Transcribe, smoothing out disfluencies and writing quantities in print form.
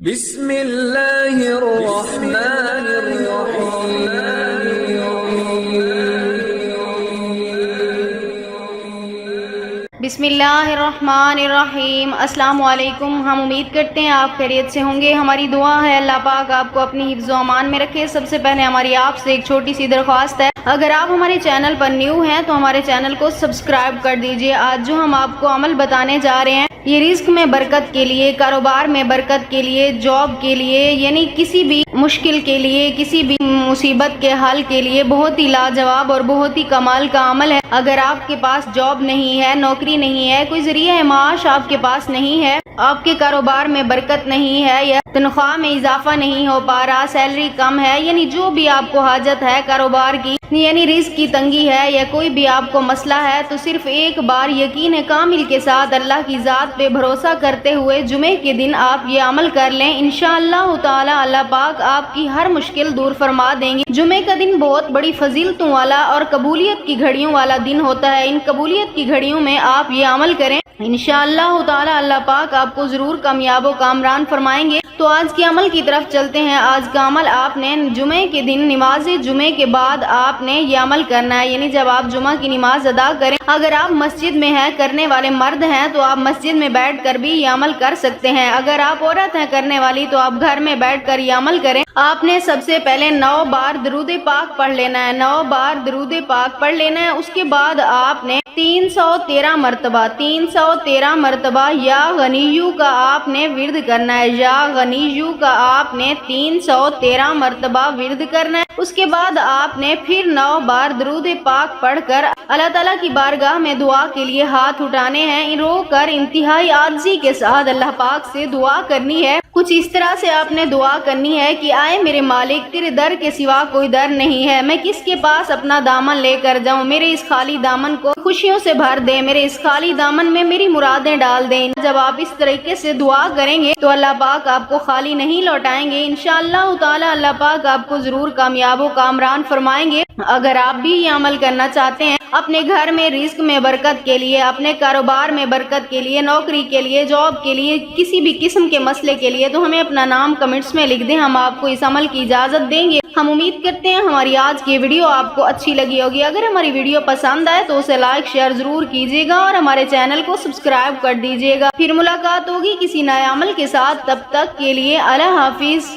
بسم اللہ الرحمن الرحیم۔ بسم اللہ الرحمن الرحیم۔ السلام علیکم۔ ہم امید کرتے ہیں آپ خیریت سے ہوں گے۔ ہماری دعا ہے اللہ پاک آپ کو اپنی حفظ و امان میں رکھے۔ سب سے پہلے ہماری آپ سے ایک چھوٹی سی درخواست ہے، اگر آپ ہمارے چینل پر نیو ہیں تو ہمارے چینل کو سبسکرائب کر دیجئے۔ آج جو ہم آپ کو عمل بتانے جا رہے ہیں یہ رزق میں برکت کے لیے، کاروبار میں برکت کے لیے، جاب کے لیے، یعنی کسی بھی مشکل کے لیے، کسی بھی مصیبت کے حل کے لیے بہت ہی لاجواب اور بہت ہی کمال کا عمل ہے۔ اگر آپ کے پاس جاب نہیں ہے، نوکری نہیں ہے، کوئی ذریعہ معاش آپ کے پاس نہیں ہے، آپ کے کاروبار میں برکت نہیں ہے یا تنخواہ میں اضافہ نہیں ہو پا رہا، سیلری کم ہے، یعنی جو بھی آپ کو حاجت ہے کاروبار کی، یعنی رزق کی تنگی ہے یا کوئی بھی آپ کو مسئلہ ہے، تو صرف ایک بار یقین کامل کے ساتھ اللہ کی ذات پہ بھروسہ کرتے ہوئے جمعے کے دن آپ یہ عمل کر لیں۔ انشاءاللہ تعالی اللہ پاک آپ کی ہر مشکل دور فرما دیں گے۔ جمعے کا دن بہت بڑی فضیلتوں والا اور قبولیت کی گھڑیوں والا دن ہوتا ہے۔ ان قبولیت کی گھڑیوں میں آپ یہ عمل کریں، انشاءاللہ تعالی اللہ پاک آپ کو ضرور کامیاب و کامران فرمائیں گے۔ تو آج کے عمل کی طرف چلتے ہیں۔ آج کا عمل آپ نے جمعے کے دن نماز جمعے کے بعد آپ نے یہ عمل کرنا ہے، یعنی جب آپ جمعہ کی نماز ادا کریں، اگر آپ مسجد میں ہیں، کرنے والے مرد ہیں تو آپ مسجد میں بیٹھ کر بھی یہ عمل کر سکتے ہیں۔ اگر آپ عورت ہیں کرنے والی تو آپ گھر میں بیٹھ کر یہ عمل کریں۔ آپ نے سب سے پہلے 9 بار درود پاک پڑھ لینا ہے، 9 بار درود پاک پڑھ لینا ہے۔ اس کے بعد آپ نے 313 مرتبہ یا غنیو کا آپ نے ورد کرنا ہے، یا غنیو کا آپ نے 313 مرتبہ ورد کرنا ہے۔ اس کے بعد آپ نے پھر 9 بار درود پاک پڑھ کر اللہ تعالیٰ کی بارگاہ میں دعا کے لیے ہاتھ اٹھانے ہیں، رو کر انتہائی عاجزی کے ساتھ اللہ پاک سے دعا کرنی ہے۔ کچھ اس طرح سے آپ نے دعا کرنی ہے کہ آئے میرے مالک، تیرے در کے سوا کوئی در نہیں ہے، میں کس کے پاس اپنا دامن لے کر جاؤں، میرے اس خالی دامن کو خوشیوں سے بھر دے، میرے اس خالی دامن میں میری مرادیں ڈال دیں۔ جب آپ اس طریقے سے دعا کریں گے تو اللہ پاک آپ کو خالی نہیں لوٹائیں گے، انشاءاللہ تعالی اللہ پاک آپ کو ضرور کامیاب و کامران فرمائیں گے۔ اگر آپ بھی یہ عمل کرنا چاہتے ہیں اپنے گھر میں رزق میں برکت کے لیے، اپنے کاروبار میں برکت کے لیے، نوکری کے لیے، جاب کے لیے، کسی بھی قسم کے مسئلے کے لیے، تو ہمیں اپنا نام کمنٹس میں لکھ دیں، ہم آپ کو اس عمل کی اجازت دیں گے۔ ہم امید کرتے ہیں ہماری آج کی ویڈیو آپ کو اچھی لگی ہوگی۔ اگر ہماری ویڈیو پسند آئے تو اسے لائک شیئر ضرور کیجیے گا اور ہمارے چینل کو سبسکرائب کر دیجیے گا۔ پھر ملاقات ہوگی کسی نئے عمل کے ساتھ، تب تک کے لیے اللہ حافظ۔